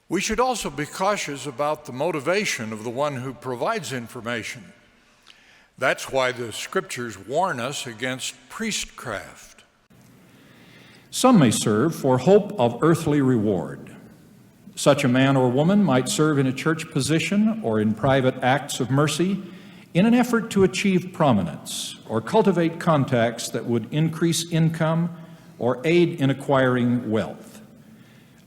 We should also be cautious about the motivation of the one who provides information. That's why the scriptures warn us against priestcraft. Some may serve for hope of earthly reward. Such a man or woman might serve in a church position or in private acts of mercy in an effort to achieve prominence or cultivate contacts that would increase income or aid in acquiring wealth.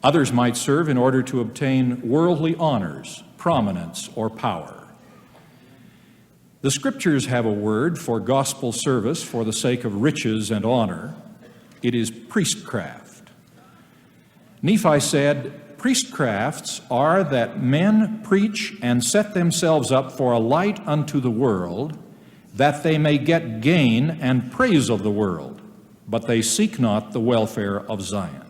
Others might serve in order to obtain worldly honors, prominence, or power. The Scriptures have a word for gospel service for the sake of riches and honor. It is priestcraft. Nephi said, "Priestcrafts are that men preach and set themselves up for a light unto the world, that they may get gain and praise of the world, but they seek not the welfare of Zion."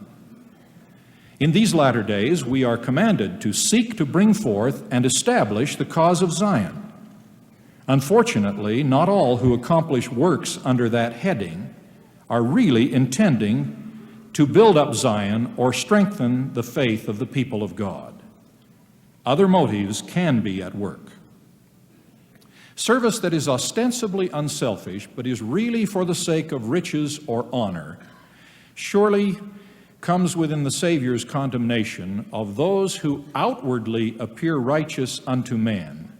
In these latter days, we are commanded to seek to bring forth and establish the cause of Zion. Unfortunately, not all who accomplish works under that heading are really intending to build up Zion or strengthen the faith of the people of God. Other motives can be at work. Service that is ostensibly unselfish but is really for the sake of riches or honor surely comes within the Savior's condemnation of those who outwardly appear righteous unto man,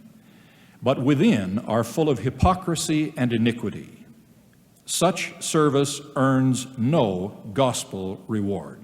but within are full of hypocrisy and iniquity. Such service earns no gospel reward.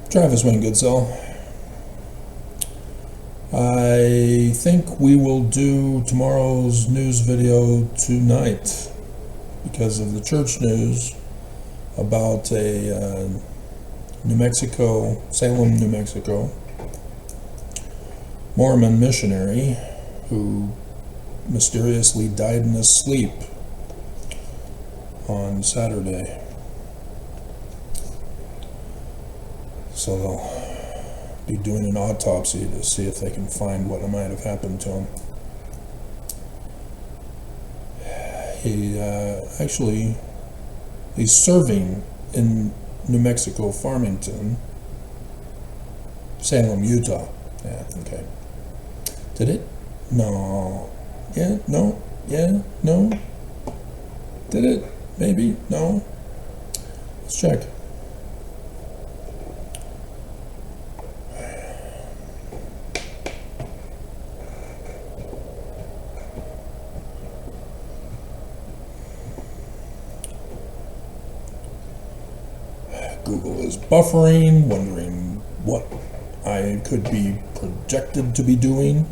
Travis Wayne Goodsell. I think we will do tomorrow's news video tonight because of the church news about a New Mexico, Salem, New Mexico, Mormon missionary who mysteriously died in his sleep on Saturday. So they'll be doing an autopsy to see if they can find what might have happened to him. He's serving in New Mexico, Farmington, Salem, Utah. Yeah, okay. Did it? No. Yeah, no, yeah, no. Did it? Maybe, no. Let's check. Google is buffering, wondering what I could be projected to be doing.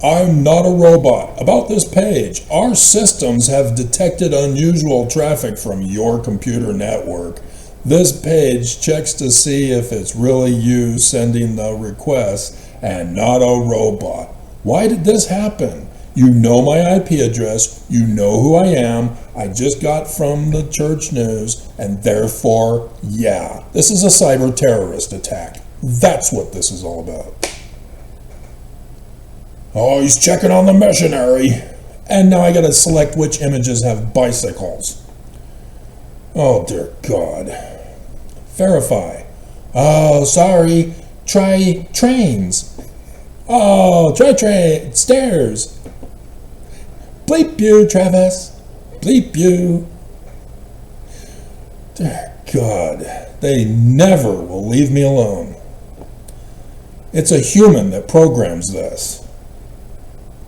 I'm not a robot. About this page, our systems have detected unusual traffic from your computer network. This page checks to see if it's really you sending the request and not a robot. Why did this happen? You know my IP address, you know who I am, I just got from the church news, and therefore, yeah, this is a cyber terrorist attack. That's what this is all about. Oh, he's checking on the missionary. And now I gotta select which images have bicycles. Oh, dear God. Verify. Oh, sorry. Try trains. Oh, try stairs. Bleep you, Travis. Bleep you. Dear God. They never will leave me alone. It's a human that programs this.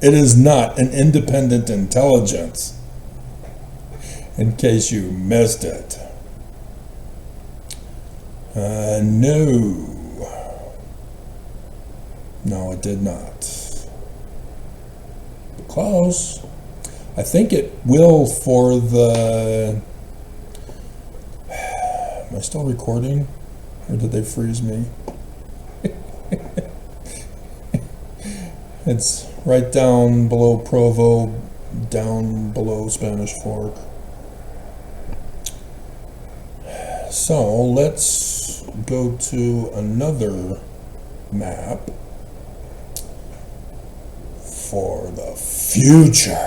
It is not an independent intelligence, in case you missed it. No. No, it did not. Close. I think it will for the... Am I still recording? Or did they freeze me? It's right down below Provo, down below Spanish Fork. So let's go to another map for the future.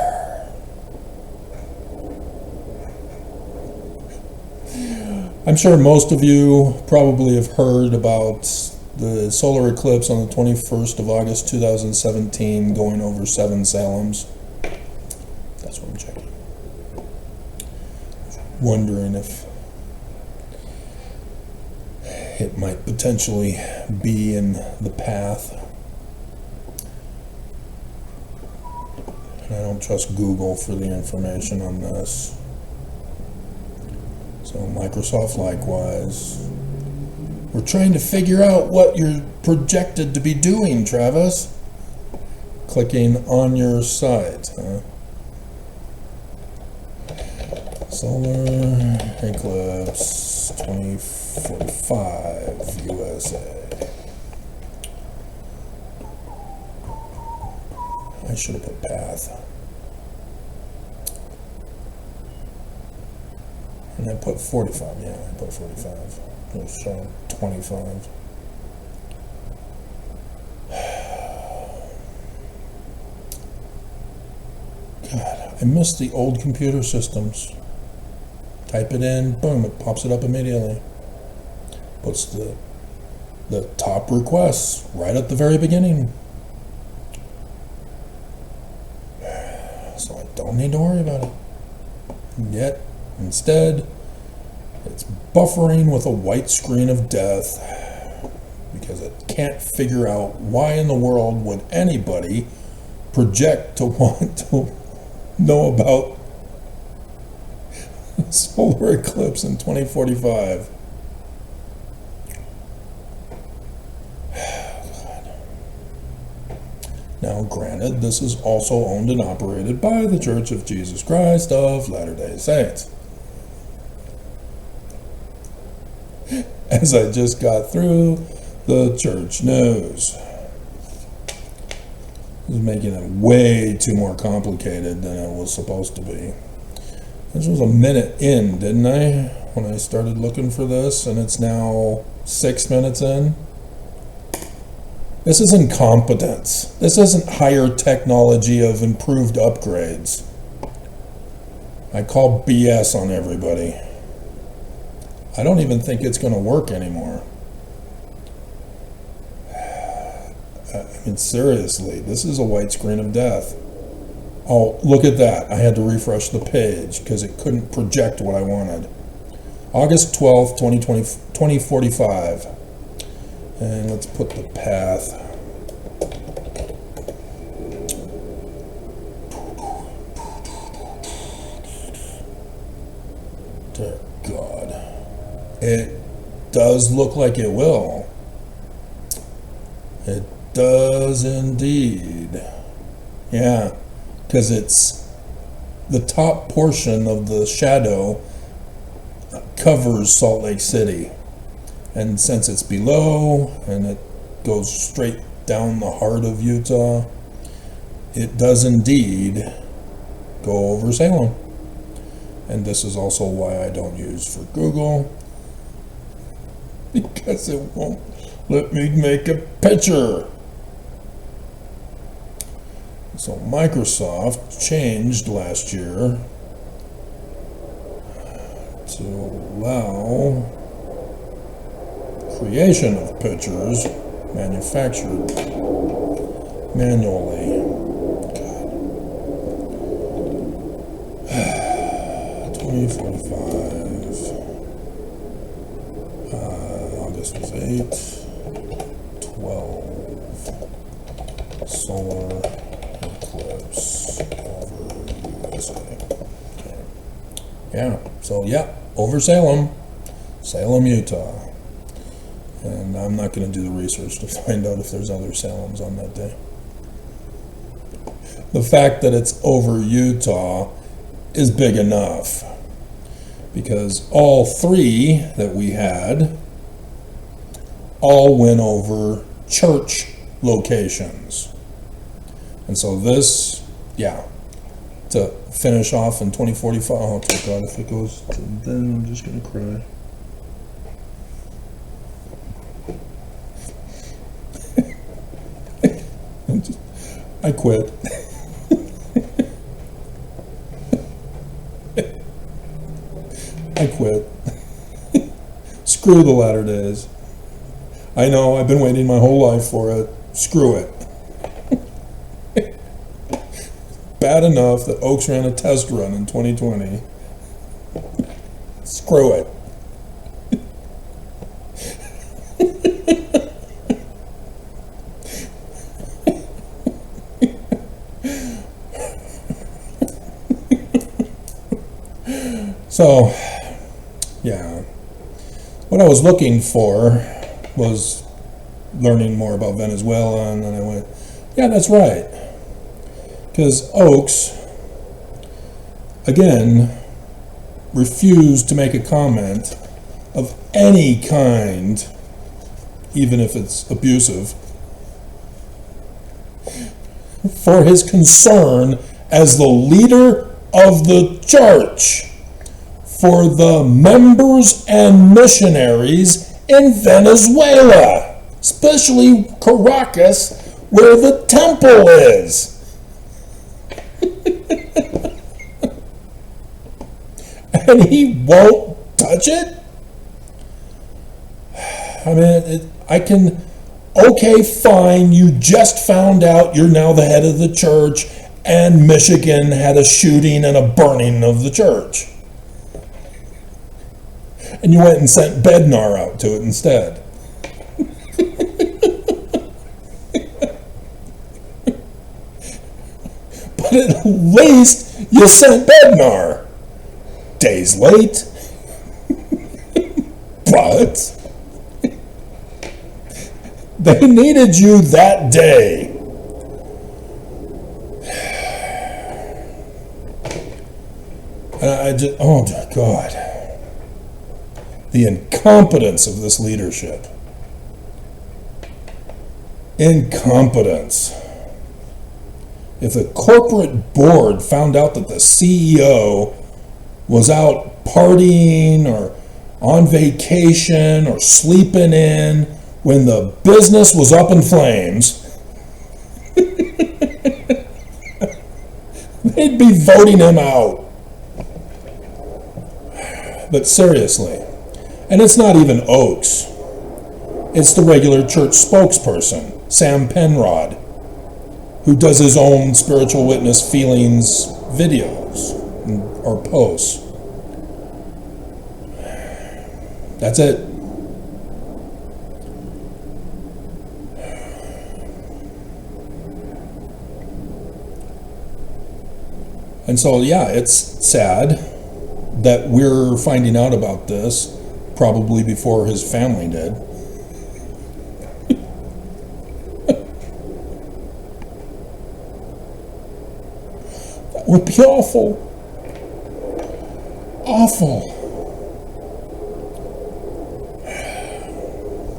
I'm sure most of you probably have heard about the solar eclipse on the 21st of August 2017 going over 7 Salems. That's what I'm checking. Wondering if it might potentially be in the path. And I don't trust Google for the information on this. So Microsoft likewise. We're trying to figure out what you're projected to be doing, Travis. Clicking on your site, huh? Solar eclipse 2045 USA. I should have put path. And I put 45, yeah, I put 45. It was showing 25. God, I miss the old computer systems. Type it in, boom, it pops it up immediately. Puts the top requests right at the very beginning. So I don't need to worry about it. Yet, instead, it's buffering with a white screen of death because it can't figure out why in the world would anybody project to want to know about solar eclipse in 2045. Now, granted, this is also owned and operated by the Church of Jesus Christ of Latter-day Saints. As I just got through the church news. This is making it way too more complicated than it was supposed to be. This was a minute in, didn't I? When I started looking for this, and it's now 6 minutes in. This is incompetence. This isn't higher technology of improved upgrades. I call BS on everybody. I don't even think it's going to work anymore. I mean, seriously, this is a white screen of death. Oh, look at that. I had to refresh the page because it couldn't project what I wanted. August 12th, 2045. And let's put the path. Dear God. It does look like it will. It does indeed. Yeah, because it's the top portion of the shadow covers Salt Lake City. And since it's below and it goes straight down the heart of Utah, it does indeed go over Salem. And this is also why I don't use for Google, because it won't let me make a picture. So Microsoft changed last year to allow creation of pictures manufactured manually. God. 2045. August was 8. 12. Solar eclipse over USA. Okay. Yeah, so yeah, over Salem, Utah. And I'm not going to do the research to find out if there's other Salems on that day. The fact that it's over Utah is big enough, because all three that we had all went over church locations. And so this, yeah, to finish off in 2045, oh dear God, if it goes to then I'm just going to cry. I quit. I quit. Screw the latter days. I know, I've been waiting my whole life for it. Screw it. Bad enough that Oaks ran a test run in 2020. Screw it. So, yeah, what I was looking for was learning more about Venezuela, and then I went, yeah, that's right. Because Oaks, again, refused to make a comment of any kind, even if it's abusive, for his concern as the leader of the church for the members and missionaries in Venezuela, especially Caracas, where the temple is. And he won't touch it? I mean, okay, fine, you just found out you're now the head of the church, and Michigan had a shooting and a burning of the church. And you went and sent Bednar out to it instead. But at least you sent Bednar. Days late. But they needed you that day. And I just, oh dear God. The incompetence of this leadership. Incompetence. If the corporate board found out that the CEO was out partying or on vacation or sleeping in when the business was up in flames, they'd be voting him out. But seriously, and it's not even Oaks. It's the regular church spokesperson, Sam Penrod, who does his own spiritual witness feelings videos or posts. That's it. And so, yeah, it's sad that we're finding out about this probably before his family did. That would be awful. Awful.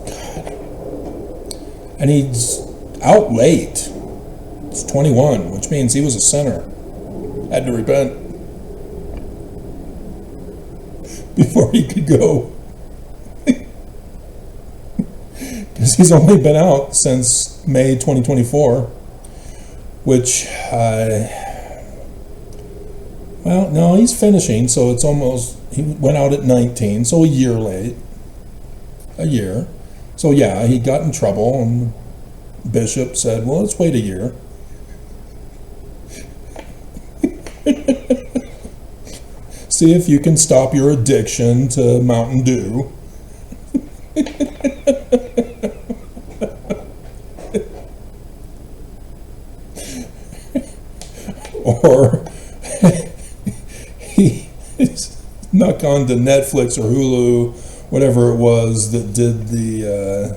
God. And he's out late. He's 21, which means he was a sinner. Had to repent before he could go. Because he's only been out since May 2024, which, well, no, he's finishing, so it's almost, he went out at 19, so a year late. A year. So yeah, he got in trouble, and the bishop said, well, let's wait a year. See if you can stop your addiction to Mountain Dew. Or he snuck onto Netflix or Hulu, whatever it was that did the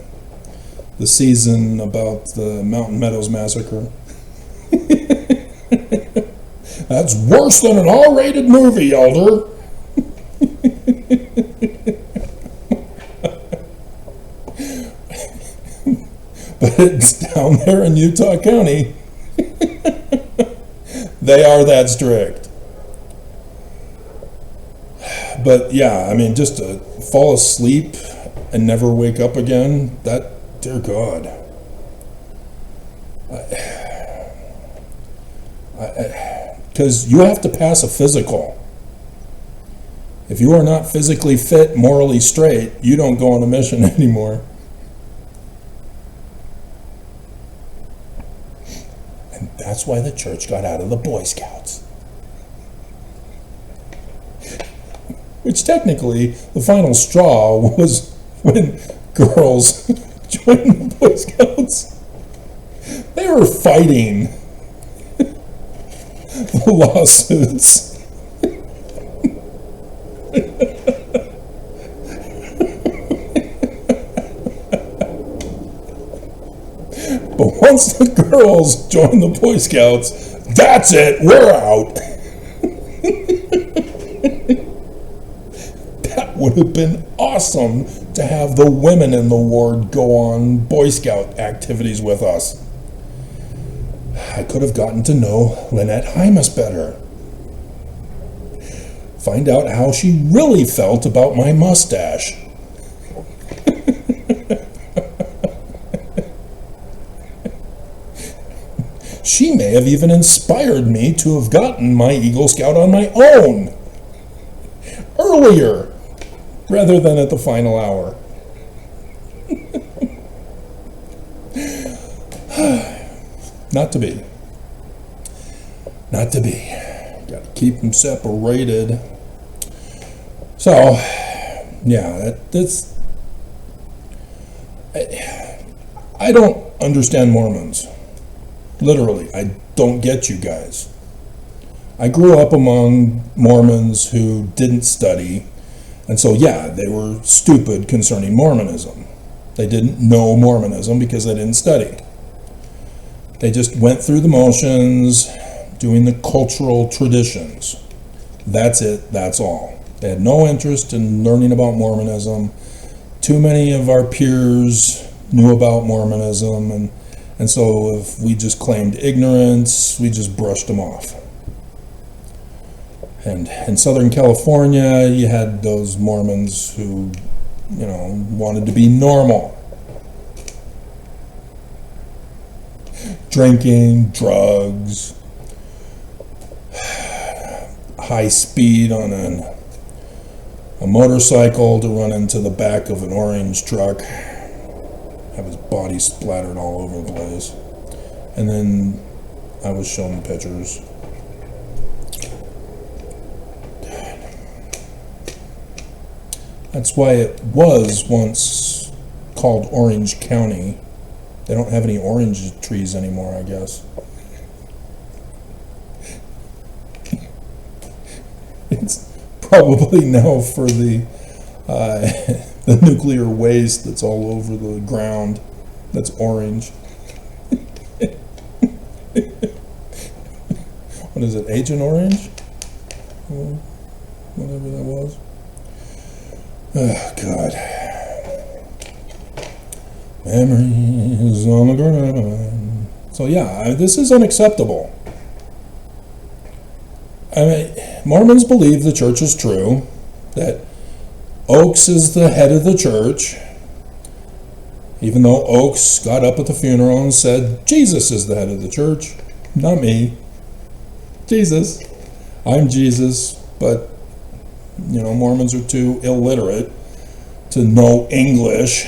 season about the Mountain Meadows Massacre. That's worse than an R-rated movie, Elder. But it's down there in Utah County. They are that strict. But yeah, I mean, just to fall asleep and never wake up again, that, dear God. Because you have to pass a physical. If you are not physically fit, morally straight, you don't go on a mission anymore. And that's why the church got out of the Boy Scouts. Which technically, the final straw was when girls joined the Boy Scouts. They were fighting the lawsuits. But once the girls joined the Boy Scouts, that's it, we're out. That would have been awesome to have the women in the ward go on Boy Scout activities with us. I could have gotten to know Lynette Hymas better. Find out how she really felt about my mustache. She may have even inspired me to have gotten my Eagle Scout on my own earlier, rather than at the final hour. Not to be. Not to be. Got to keep them separated. So, yeah, that's. I don't understand Mormons. Literally, I don't get you guys. I grew up among Mormons who didn't study, and so yeah, they were stupid concerning Mormonism. They didn't know Mormonism because they didn't study. They just went through the motions, doing the cultural traditions. That's it, that's all. They had no interest in learning about Mormonism. Too many of our peers knew about Mormonism, and so if we just claimed ignorance, we just brushed them off. And in Southern California, you had those Mormons who, wanted to be normal. Drinking, drugs, high speed on a motorcycle to run into the back of an orange truck, have his body splattered all over the place. And then I was shown the pictures. That's why it was once called Orange County. They don't have any orange trees anymore, I guess. It's probably now for the the nuclear waste that's all over the ground that's orange. What is it, Agent Orange? Whatever that was. Oh, God. Memories on the ground. So yeah, this is unacceptable. I mean, Mormons believe the church is true, that Oakes is the head of the church, even though Oakes got up at the funeral and said, Jesus is the head of the church, not me. Jesus. I'm Jesus, but, Mormons are too illiterate to know English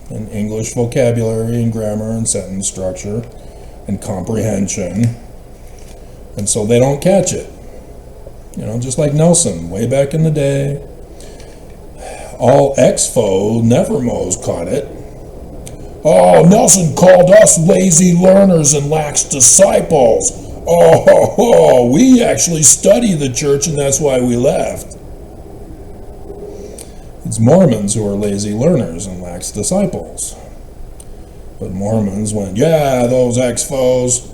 and English vocabulary and grammar and sentence structure and comprehension, and so they don't catch it. Just like Nelson, way back in the day. All Expo Nevermos caught it. Oh, Nelson called us lazy learners and lax disciples. Oh, we actually study the church and that's why we left. It's Mormons who are lazy learners and lax disciples. But Mormons went, yeah, those Expos.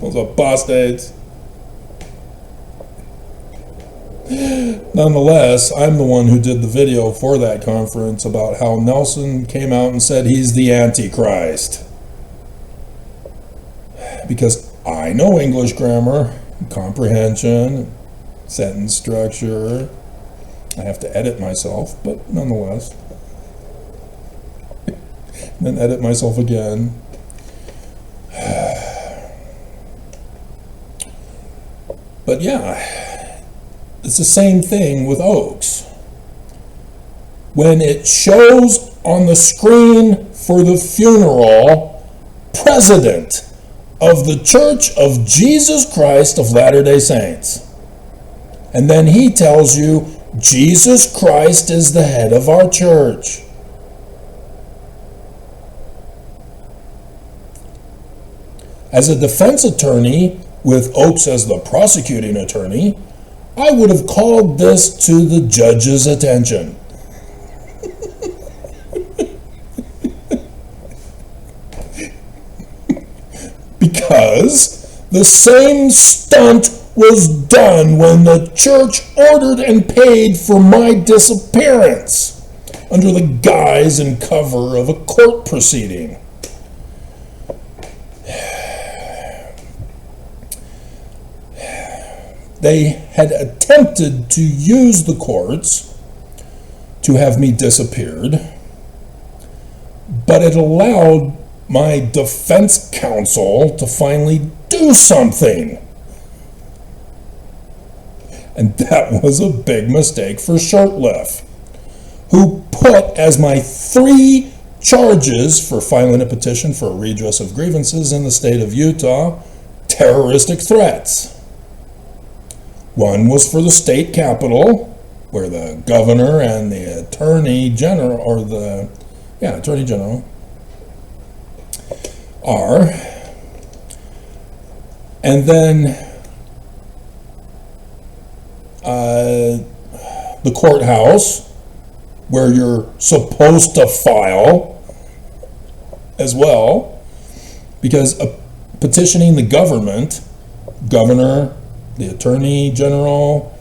Those apostates. Nonetheless, I'm the one who did the video for that conference about how Nelson came out and said he's the Antichrist. Because I know English grammar, comprehension, sentence structure. I have to edit myself, but nonetheless. And then edit myself again. But yeah, it's the same thing with Oakes. When it shows on the screen for the funeral, President of the Church of Jesus Christ of Latter-day Saints. And then he tells you, Jesus Christ is the head of our church. As a defense attorney, with Oakes as the prosecuting attorney, I would have called this to the judge's attention. Because the same stunt was done when the church ordered and paid for my disappearance under the guise and cover of a court proceeding. They had attempted to use the courts to have me disappeared, but it allowed my defense counsel to finally do something. And that was a big mistake for Shurtleff, who put as my 3 charges for filing a petition for a redress of grievances in the state of Utah, terroristic threats. One was for the state capitol, where the governor and the attorney general, attorney general, are. And then the courthouse, where you're supposed to file as well, because petitioning the government, governor, the attorney general,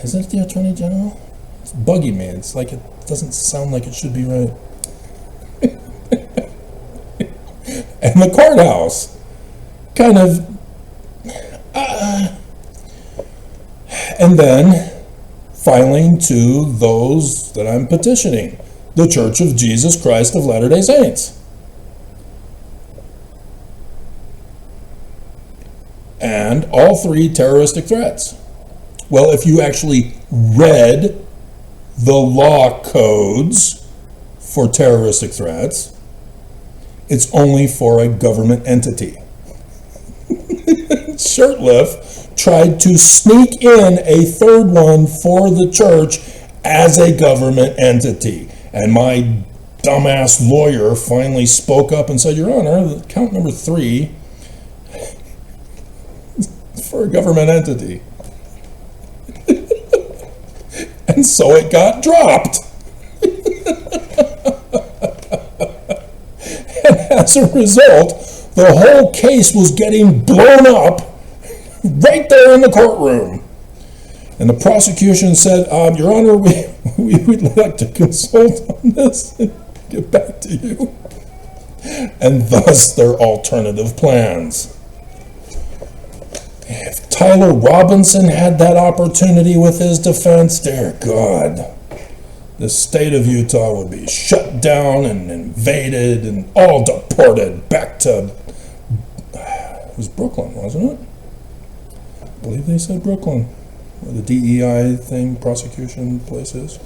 isn't it the attorney general? It's bugging me. It's like it doesn't sound like it should be right. And the courthouse, kind of, and then filing to those that I'm petitioning, the Church of Jesus Christ of Latter-day Saints. And all 3 terroristic threats. Well, if you actually read the law codes for terroristic threats, it's only for a government entity. Shurtleff tried to sneak in a third one for the church as a government entity. And my dumbass lawyer finally spoke up and said, Your Honor, count number 3 for a government entity. And so it got dropped. And as a result, the whole case was getting blown up right there in the courtroom. And the prosecution said, Your Honor, we'd like to consult on this and get back to you. And thus their alternative plans. If Tyler Robinson had that opportunity with his defense, dear God, the state of Utah would be shut down and invaded and all deported back to, it was Brooklyn, wasn't it? I believe they said Brooklyn, where the DEI thing, prosecution place is.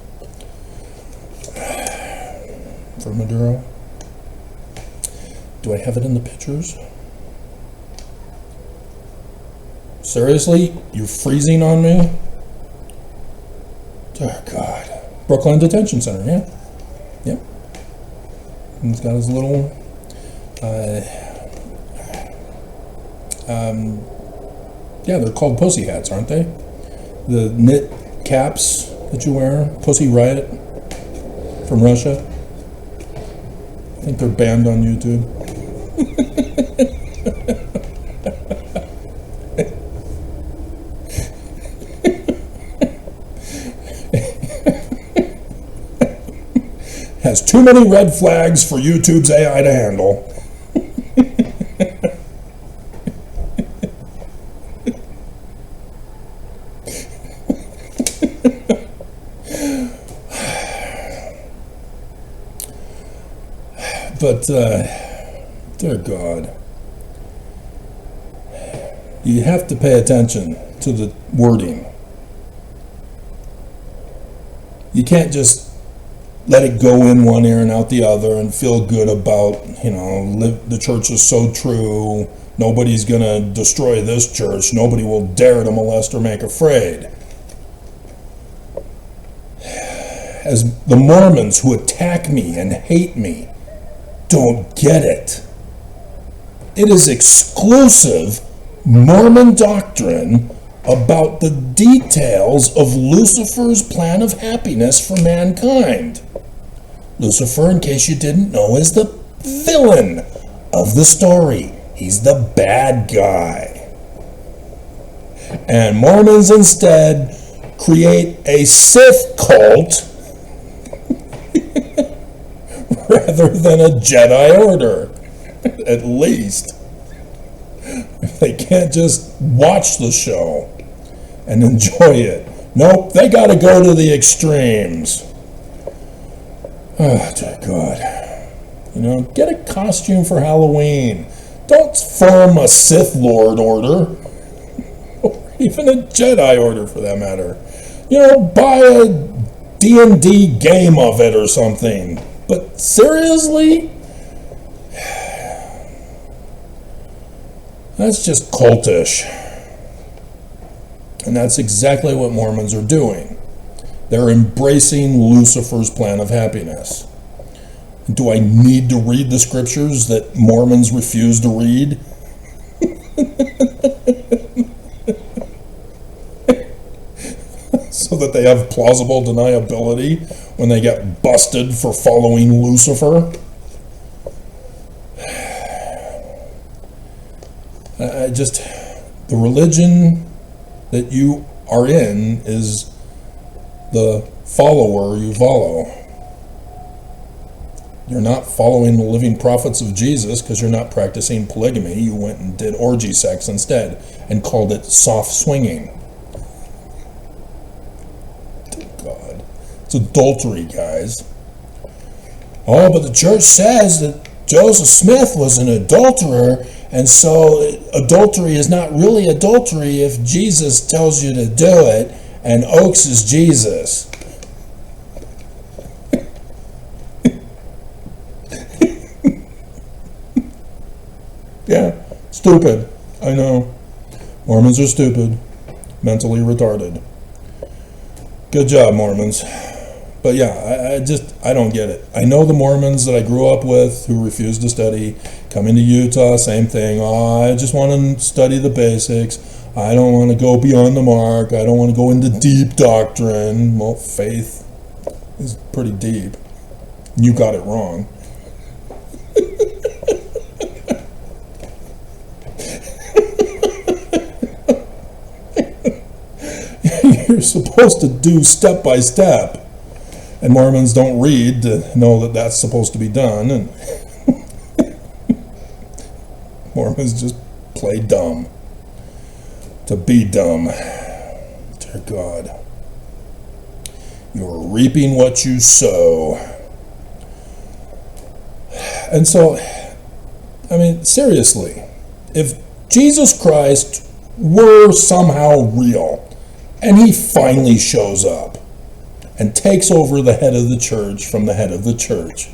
For Maduro. Do I have it in the pictures? Seriously? You're freezing on me? Dear God. Brooklyn Detention Center, yeah. Yep. And he's got his little, yeah, they're called pussy hats, aren't they? The knit caps that you wear, Pussy Riot from Russia. I think they're banned on YouTube. Has too many red flags for YouTube's AI to handle. But, dear God, you have to pay attention to the wording. You can't just let it go in one ear and out the other and feel good about, the church is so true, nobody's going to destroy this church, nobody will dare to molest or make afraid. As the Mormons who attack me and hate me don't get it. It is exclusive Mormon doctrine about the details of Lucifer's plan of happiness for mankind. Lucifer, in case you didn't know, is the villain of the story. He's the bad guy. And Mormons instead create a Sith cult rather than a Jedi order, at least. They can't just watch the show and enjoy it. Nope, they got to go to the extremes. Oh, dear God. Get a costume for Halloween. Don't form a Sith Lord order. Or even a Jedi order, for that matter. Buy a D&D game of it or something. But seriously? That's just cultish. And that's exactly what Mormons are doing. They're embracing Lucifer's plan of happiness. Do I need to read the scriptures that Mormons refuse to read? So that they have plausible deniability when they get busted for following Lucifer? The religion that you are in is the follower you follow. You're not following the living prophets of Jesus because you're not practicing polygamy. You went and did orgy sex instead and called it soft swinging. God, it's adultery, guys. Oh, but the church says that Joseph Smith was an adulterer And so adultery is not really adultery if Jesus tells you to do it, and Oaks is Jesus. Yeah, stupid. I know. Mormons are stupid, mentally retarded. Good job, Mormons. But yeah, I don't get it. I know the Mormons that I grew up with who refuse to study. Coming to Utah, same thing. Oh, I just want to study the basics. I don't want to go beyond the mark. I don't want to go into deep doctrine. Well, faith is pretty deep. You got it wrong. You're supposed to do step by step. And Mormons don't read to know that that's supposed to be done. And Mormons just play dumb. To be dumb. Dear God. You're reaping what you sow. And so, I mean, seriously, if Jesus Christ were somehow real, and he finally shows up and takes over the head of the church from the head of the church,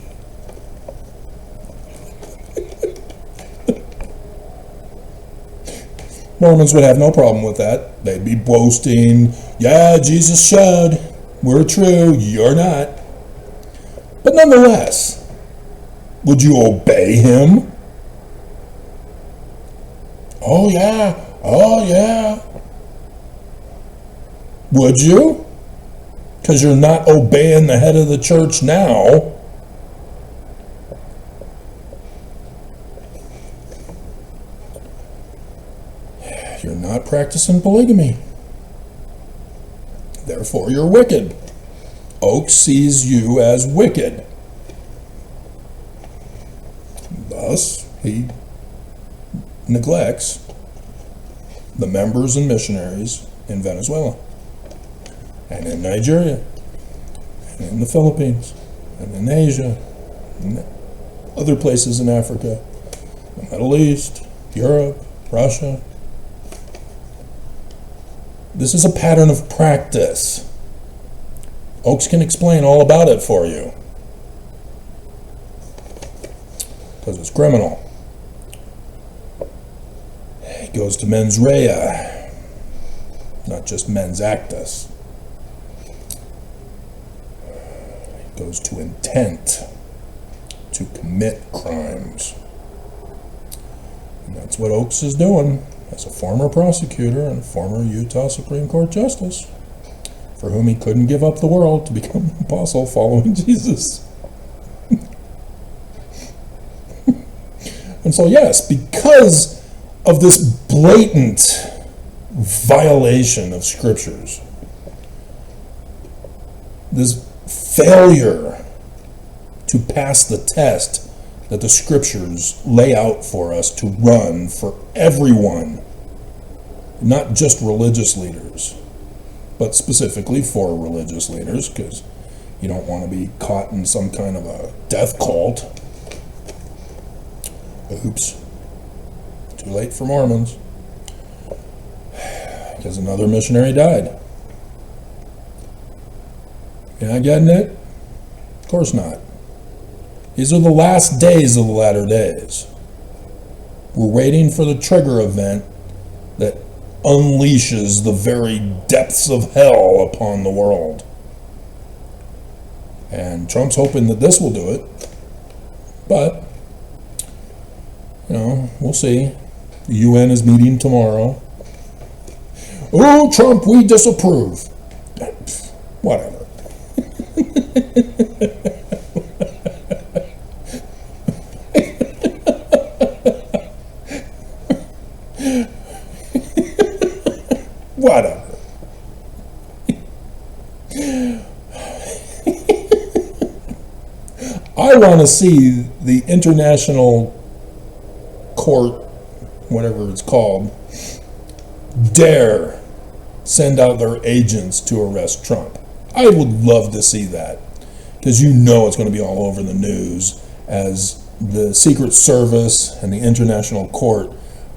Mormons would have no problem with that. They'd be boasting, yeah, Jesus showed, we're true, you're not. But nonetheless, would you obey him? Oh yeah. Would you? Because you're not obeying the head of the church now. You're not practicing polygamy. Therefore, you're wicked. Oak sees you as wicked. Thus, he neglects the members and missionaries in Venezuela, and in Nigeria, and in the Philippines, and in Asia, and other places in Africa, the Middle East, Europe, Russia. This is a pattern of practice. Oaks can explain all about it for you, because it's criminal. It goes to mens rea, not just mens actus. It goes to intent to commit crimes. And that's what Oaks is doing as a former prosecutor and a former Utah Supreme Court justice, for whom he couldn't give up the world to become an apostle following Jesus. And so yes, because of this blatant violation of scriptures, this failure to pass the test that the scriptures lay out for us to run for everyone, not just religious leaders, but specifically for religious leaders, because you don't want to be caught in some kind of a death cult. Oops. Too late for Mormons, because another missionary died. You're not getting it? Of course not. These are the last days of the latter days. We're waiting for the trigger event that unleashes the very depths of hell upon the world. And Trump's hoping that this will do it. But, we'll see. The UN is meeting tomorrow. Oh, Trump, we disapprove. Whatever. Whatever. I want to see the International Court, whatever it's called, dare send out their agents to arrest Trump. I would love to see that, because it's going to be all over the news as the Secret Service and the International Court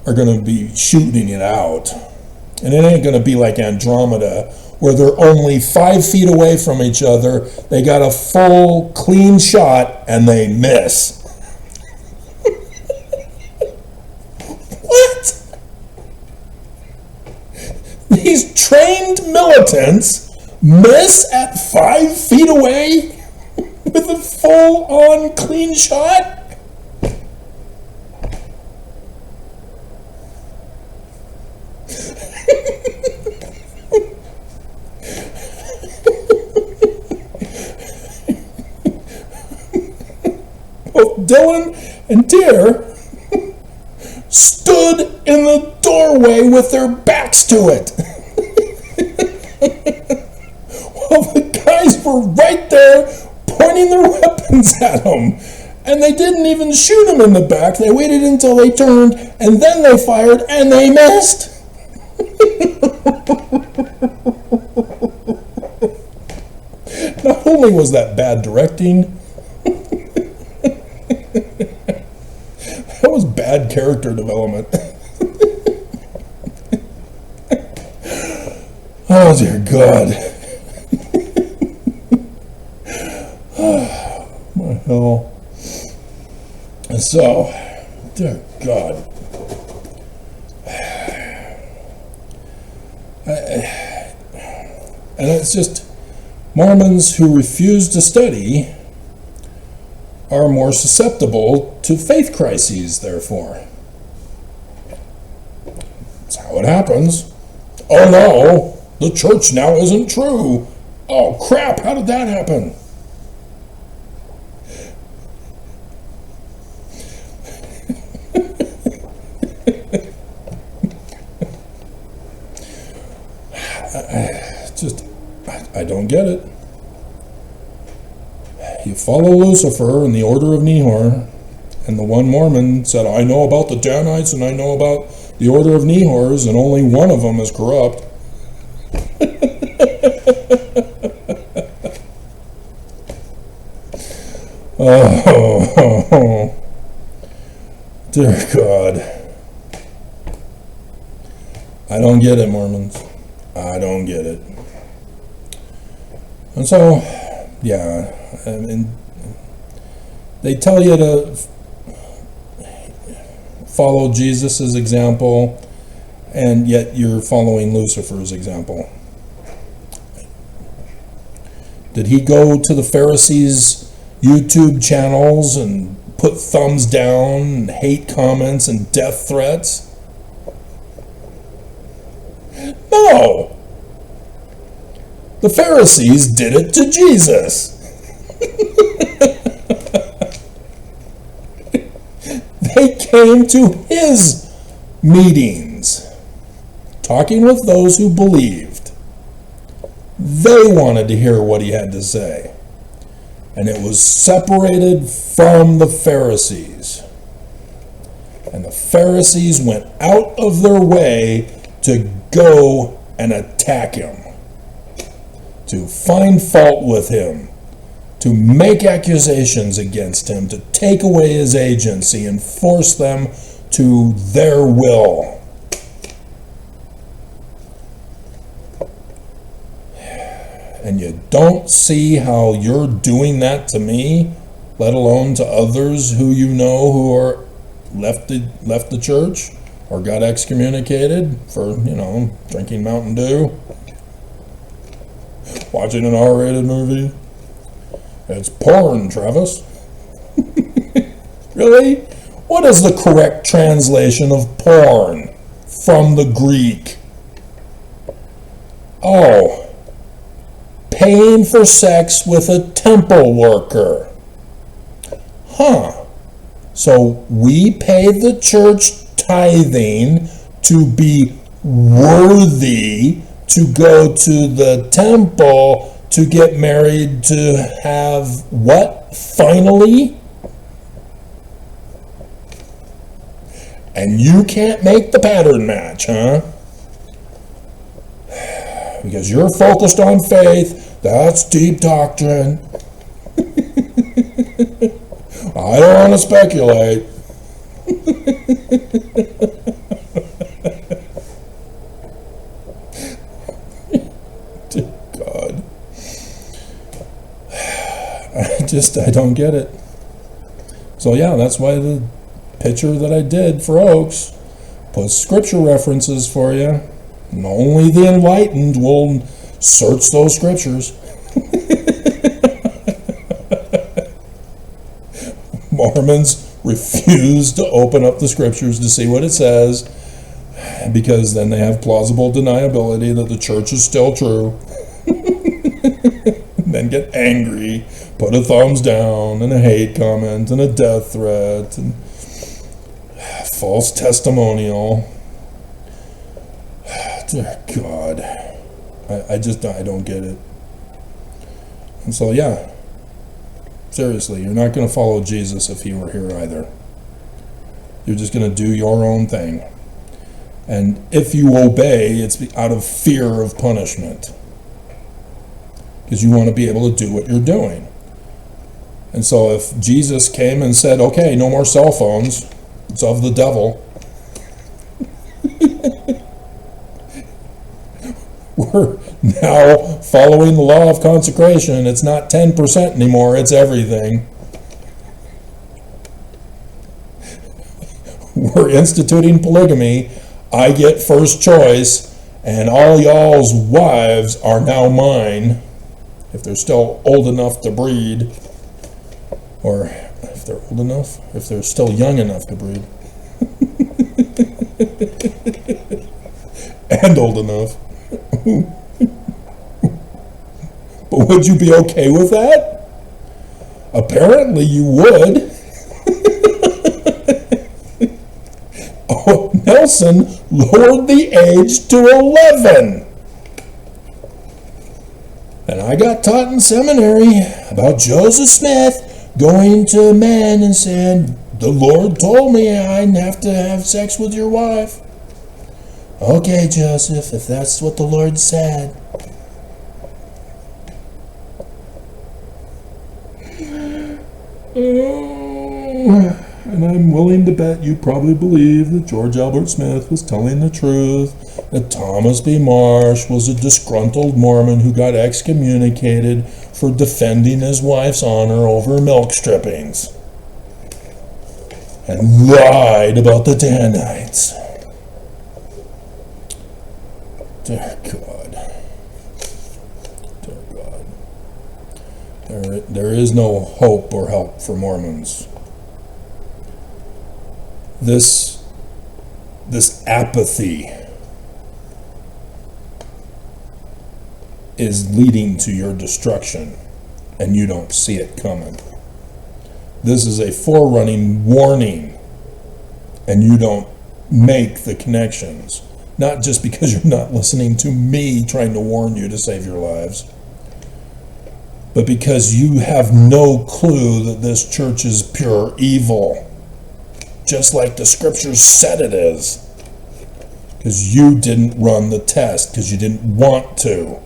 are going to be shooting it out. And it ain't going to be like Andromeda, where they're only 5 feet away from each other. They got a full, clean shot, and they miss. What? These trained militants miss at 5 feet away with a full-on clean shot? Both Dallin and Deer stood in the doorway with their backs to it. Well, the guys were right there pointing their weapons at him. And they didn't even shoot him in the back. They waited until they turned, and then they fired, and they missed. Not only was that bad directing, that was bad character development. Oh, dear God. What the hell? And so, dear God. And it's just, Mormons who refuse to study are more susceptible to faith crises, therefore. That's how it happens. Oh no, the church now isn't true. Oh crap, how did that happen? I don't get it. You follow Lucifer and the Order of Nehor, and the one Mormon said, I know about the Danites and I know about the Order of Nehors, and only one of them is corrupt. Oh, dear God. I don't get it, Mormons. I don't get it. And so, yeah, I mean, they tell you to follow Jesus' example, and yet you're following Lucifer's example. Did he go to the Pharisees' YouTube channels and put thumbs down and hate comments and death threats? No! The Pharisees did it to Jesus. They came to his meetings, talking with those who believed. They wanted to hear what he had to say. And it was separated from the Pharisees. And the Pharisees went out of their way to go and attack him, to find fault with him, to make accusations against him, to take away his agency and force them to their will. And you don't see how you're doing that to me, let alone to others who you know who are left the church or got excommunicated for, drinking Mountain Dew, watching an R-rated movie. It's porn, Travis. Really? What is the correct translation of porn from the Greek? Oh, paying for sex with a temple worker. Huh. So we pay the church tithing to be worthy to go to the temple to get married, to have what, finally? And you can't make the pattern match, huh? Because you're focused on faith. That's deep doctrine. I don't want to speculate. Dear God. I don't get it. So yeah, that's why the picture that I did for Oaks puts scripture references for you. And only the enlightened will search those scriptures. Mormons refuse to open up the scriptures to see what it says, because then they have plausible deniability that the church is still true. And then get angry, put a thumbs down and a hate comment and a death threat and false testimonial. Dear God, I don't get it. And so yeah, seriously, you're not going to follow Jesus if he were here either. You're just going to do your own thing. And if you obey, it's out of fear of punishment, because you want to be able to do what you're doing. And so if Jesus came and said, okay, no more cell phones, it's of the devil, we're now following the law of consecration. It's not 10% anymore, it's everything. We're instituting polygamy. I get first choice, and all y'all's wives are now mine, if they're still old enough to breed, or if they're old enough, if they're still young enough to breed, and old enough. But would you be okay with that? Apparently you would. Oh, Nelson lowered the age to 11. And I got taught in seminary about Joseph Smith going to men and saying, the Lord told me I'd have to have sex with your wife. Okay, Joseph, if that's what the Lord said. And I'm willing to bet you probably believe that George Albert Smith was telling the truth, that Thomas B. Marsh was a disgruntled Mormon who got excommunicated for defending his wife's honor over milk strippings, and lied about the Danites. Dear God. Dear God. There is no hope or help for Mormons. This apathy is leading to your destruction, and you don't see it coming. This is a forerunning warning, and you don't make the connections. Not just because you're not listening to me trying to warn you to save your lives, but because you have no clue that this church is pure evil, just like the scriptures said it is, because you didn't run the test, because you didn't want to.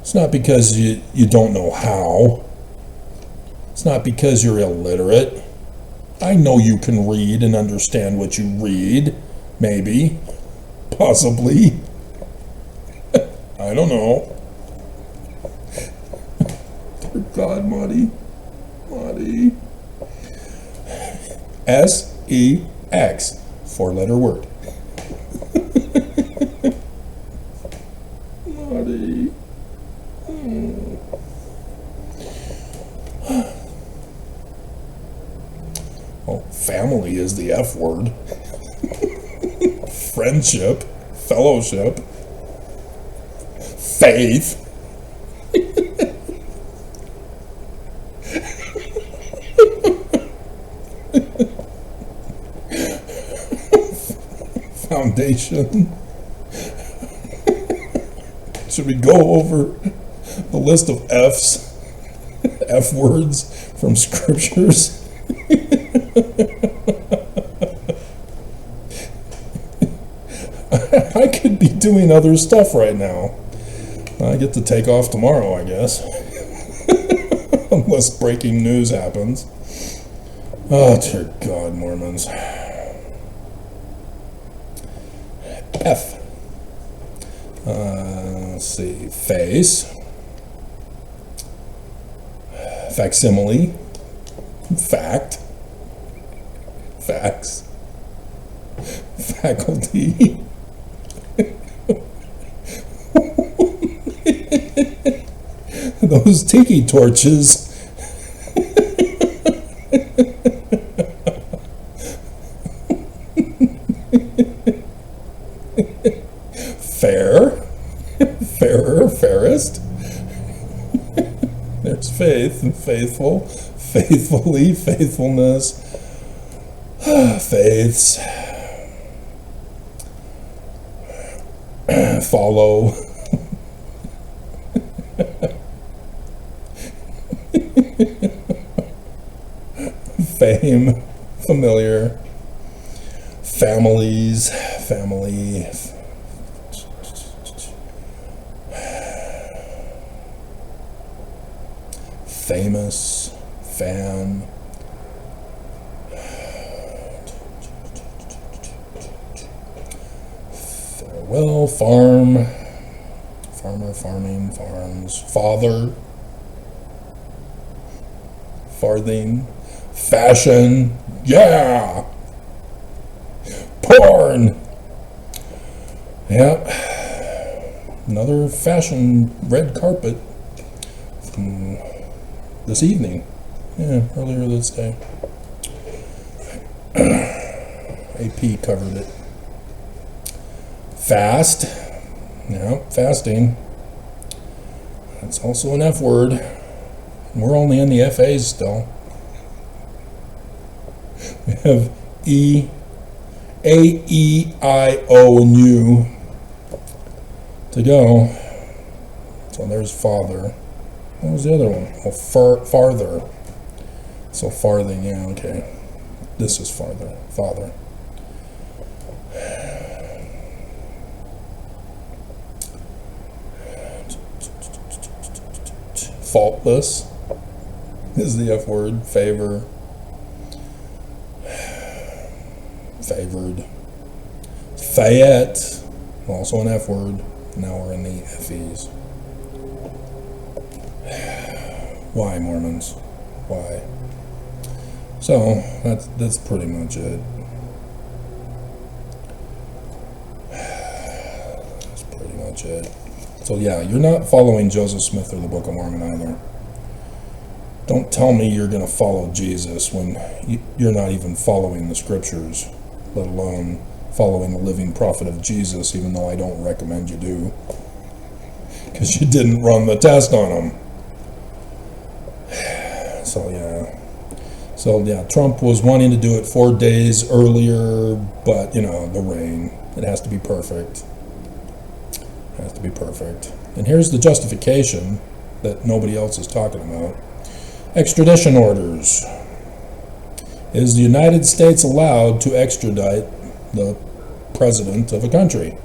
It's not because you don't know how. It's not because you're illiterate. I know you can read and understand what you read. Maybe. Possibly. I don't know. Dear God, Marty. S-E-X. 4-letter word. Marty. Oh, family is the F word. Friendship, fellowship, faith. Foundation. Should we go over the list of F's, F words from scriptures? I could be doing other stuff right now. I get to take off tomorrow, I guess. unless breaking news happens. Oh, dear God, Mormons. F. Let's see. Face. Facsimile. Fact. Facts. Faculty. Those tiki torches. Fair. Fairer, fairest. There's faith and faithful. Faithfully, faithfulness. Faiths. Follow. Fame. Familiar. Families. Family. Famous. Fan. Farewell. Farm. Farmer, farming, farms. Father. Farthing. Fashion. Yeah. Porn. Yep. Another fashion red carpet from this evening. Yeah, earlier this day. AP covered it. Fast. Yeah, fasting. That's also an F word. We're only in the FAs still. We have E, A, E, I, O, and U to go. So there's father. What was the other one? Oh, farther. So farthing, yeah, okay. This is farther. Father. Faultless is the F word. Favor. Favored. Fayette, also an F word. Now we're in the FEs. Why, Mormons? Why? So that's pretty much it. That's pretty much it. So yeah, you're not following Joseph Smith or the Book of Mormon either. Don't tell me you're going to follow Jesus when you're not even following the scriptures, let alone following the living prophet of Jesus, even though I don't recommend you do, because you didn't run the test on him. So yeah, Trump was wanting to do it 4 days earlier, but the rain, it has to be perfect. It has to be perfect. And here's the justification that nobody else is talking about. Extradition orders. Is the United States allowed to extradite the president of a country?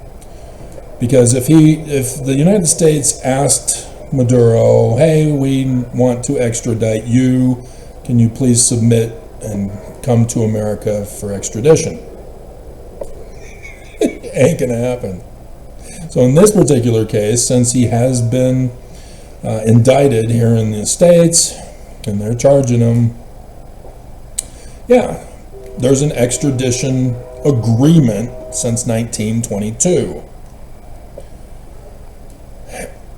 Because if the United States asked Maduro, hey, we want to extradite you, can you please submit and come to America for extradition? Ain't gonna happen. So in this particular case, since he has been indicted here in the States, and they're charging him, yeah, there's an extradition agreement since 1922.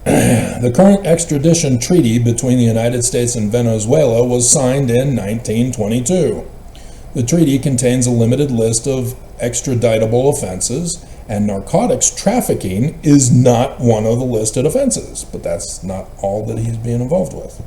The current extradition treaty between the United States and Venezuela was signed in 1922. The treaty contains a limited list of extraditable offenses, and narcotics trafficking is not one of the listed offenses, but that's not all that he's being involved with.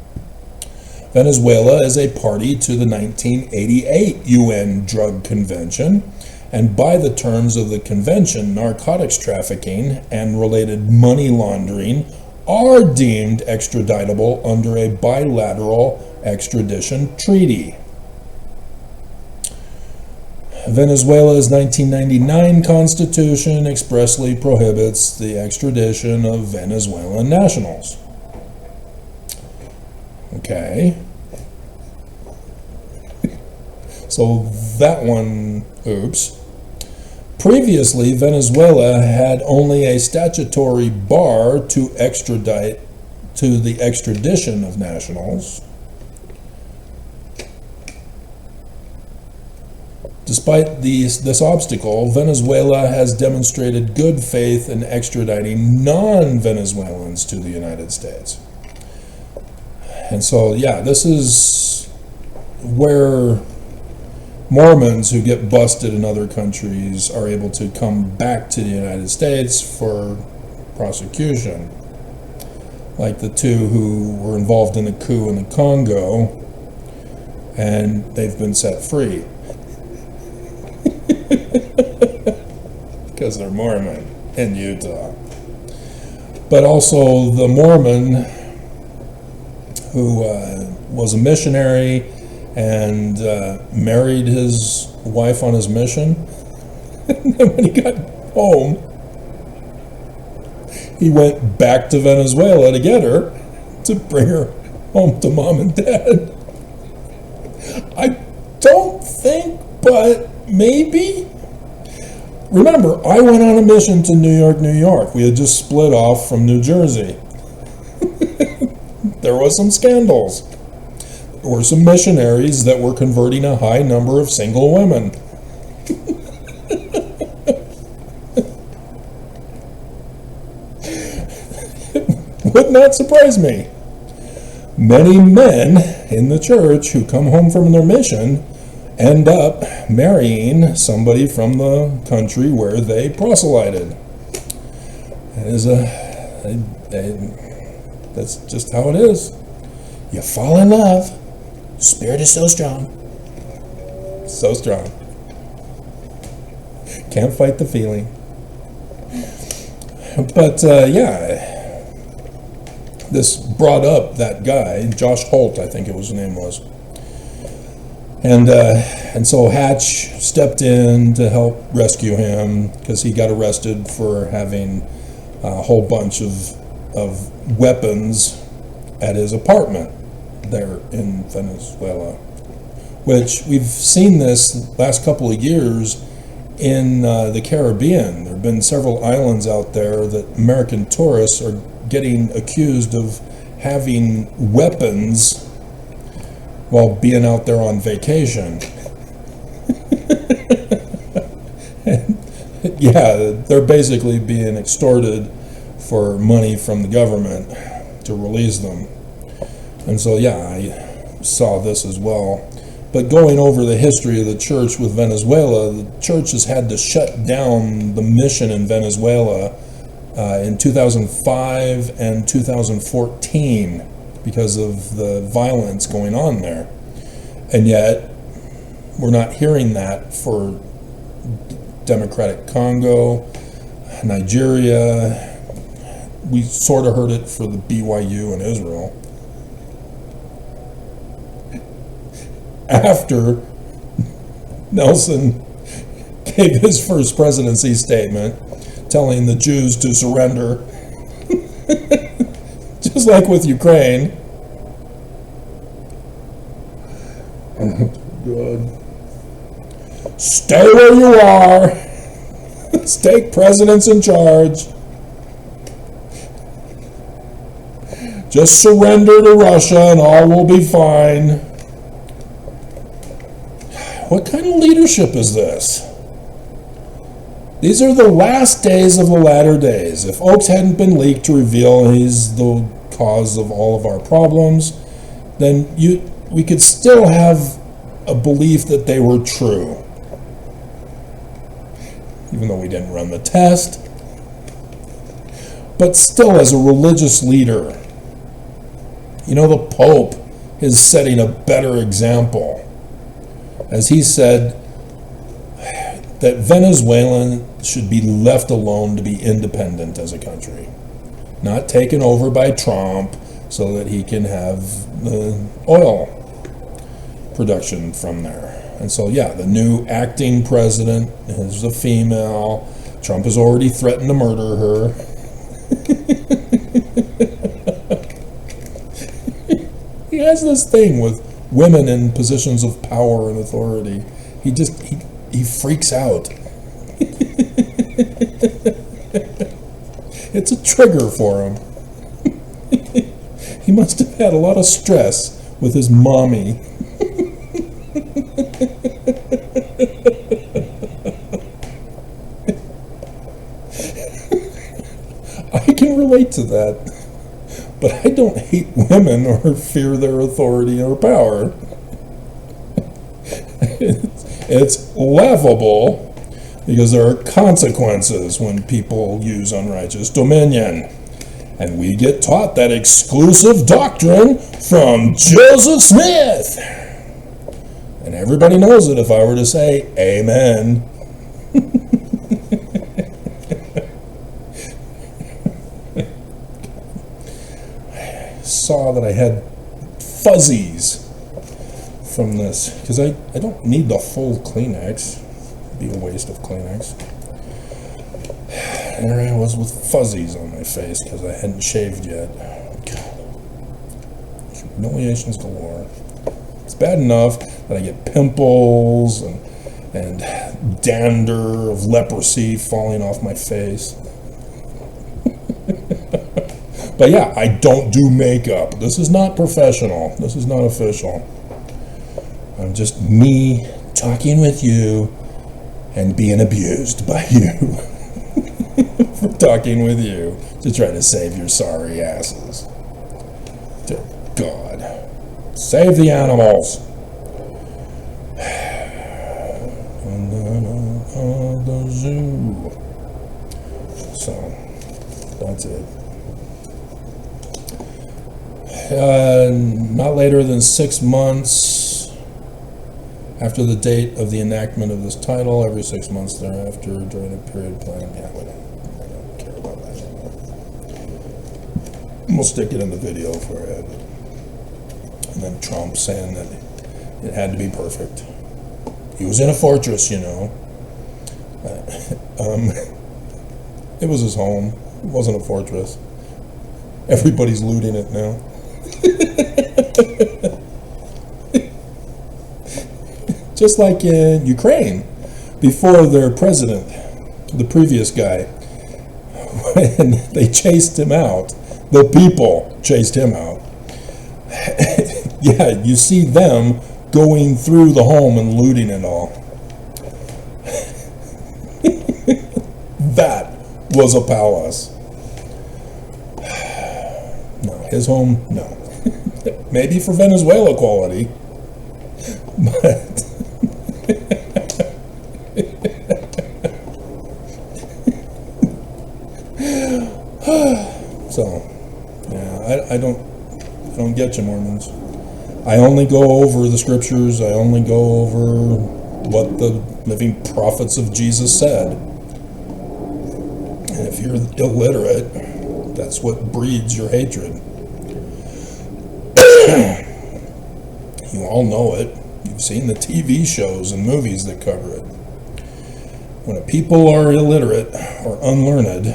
Venezuela is a party to the 1988 UN Drug Convention, and by the terms of the convention, narcotics trafficking and related money laundering are deemed extraditable under a bilateral extradition treaty. Venezuela's 1999 constitution expressly prohibits the extradition of Venezuelan nationals. Okay. So that one, oops. Previously, Venezuela had only a statutory bar to extradite to the extradition of nationals. Despite this obstacle, Venezuela has demonstrated good faith in extraditing non-Venezuelans to the United States. And so, yeah, this is where Mormons who get busted in other countries are able to come back to the United States for prosecution. Like the two who were involved in the coup in the Congo, and they've been set free. Because they're Mormon in Utah. But also the Mormon who was a missionary and married his wife on his mission. And then when he got home, he went back to Venezuela to get her, to bring her home to mom and dad. I don't think, but maybe. Remember, I went on a mission to New York, New York. We had just split off from New Jersey. There was some scandals. There were some missionaries that were converting a high number of single women. Would not surprise me. Many men in the church who come home from their mission end up marrying somebody from the country where they proselyted. That's just how it is. You fall in love. Spirit is so strong. So strong. Can't fight the feeling. But yeah, this brought up that guy, Josh Holt, I think his name was. And so Hatch stepped in to help rescue him because he got arrested for having a whole bunch of weapons at his apartment there in Venezuela, which we've seen this last couple of years in the Caribbean. There have been several islands out there that American tourists are getting accused of having weapons while being out there on vacation. Yeah, they're basically being extorted for money from the government to release them. And so, yeah, I saw this as well. But going over the history of the church with Venezuela, the church has had to shut down the mission in Venezuela in 2005 and 2014 because of the violence going on there. And yet, we're not hearing that for Democratic Congo, Nigeria. We sort of heard it for the BYU in Israel. After Nelson gave his first presidency statement telling the Jews to surrender, just like with Ukraine. Oh, God. Stay where you are. Stay presidents in charge. Just surrender to Russia and all will be fine. What kind of leadership is this? These are the last days of the latter days. If Oaks hadn't been leaked to reveal he's the cause of all of our problems, then we could still have a belief that they were true. Even though we didn't run the test. But still, as a religious leader, you know, the Pope is setting a better example. As he said, that Venezuelan should be left alone to be independent as a country, not taken over by Trump so that he can have the oil production from there. And so, yeah, the new acting president is a female. Trump has already threatened to murder her. He has this thing with women in positions of power and authority. He freaks out. It's a trigger for him. He must have had a lot of stress with his mommy. I can relate to that, but I don't hate women or fear their authority or power. It's laughable because there are consequences when people use unrighteous dominion. And we get taught that exclusive doctrine from Joseph Smith. And everybody knows it if I were to say, amen. I saw that I had fuzzies from this, because I don't need the full Kleenex. It'd be a waste of Kleenex. And there I was with fuzzies on my face because I hadn't shaved yet. God. Humiliations galore. It's bad enough that I get pimples and dander of leprosy falling off my face. But yeah, I don't do makeup. This is not professional. This is not official. I'm just me talking with you and being abused by you. For talking with you to try to save your sorry asses. Dear God. Save the animals. The zoo. So, that's it. Not later than 6 months after the date of the enactment of this title, every 6 months thereafter, during a period planned. Yeah, whatever. We'll stick it in the video for it. And then Trump saying that it had to be perfect. He was in a fortress, you know. It was his home. It wasn't a fortress. Everybody's looting it now. Just like in Ukraine, before their president, the previous guy, when they chased him out, the people chased him out. Yeah, you see them going through the home and looting it all. That was a palace. No, his home, no. Maybe for Venezuela quality, but so, yeah, I don't get you, Mormons. I only go over the scriptures. I only go over what the living prophets of Jesus said. And if you're illiterate, that's what breeds your hatred. You all know it. You've seen the TV shows and movies that cover it. When people are illiterate or unlearned,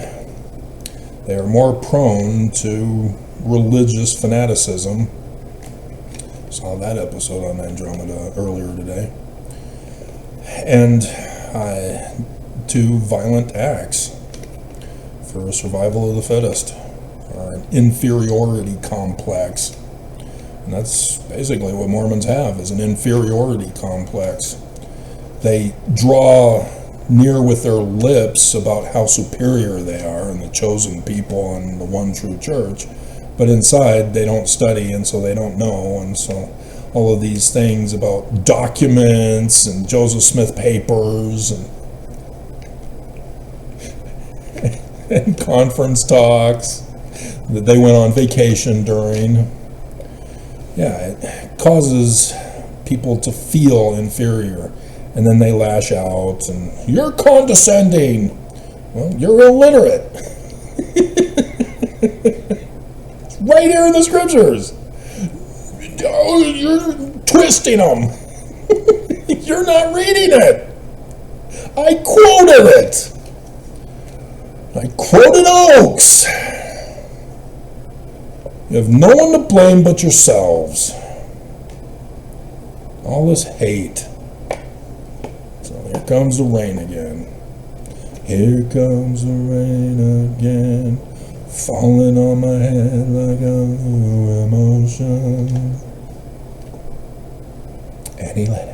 they are more prone to religious fanaticism. Saw that episode on Andromeda earlier today. And to violent acts for survival of the fittest, or an inferiority complex. And that's basically what Mormons have, is an inferiority complex. They draw near with their lips about how superior they are and the chosen people and the one true church, but inside they don't study, and so they don't know. And so all of these things about documents and Joseph Smith papers and conference talks that they went on vacation during, yeah, it causes people to feel inferior. And then they lash out and, you're condescending. Well, you're illiterate. It's right here in the scriptures. Oh, you're twisting them. You're not reading it. I quoted it. I quoted Oakes. You have no one to blame but yourselves. All this hate. So here comes the rain again. Here comes the rain again, falling on my head like a new emotion. And he let it.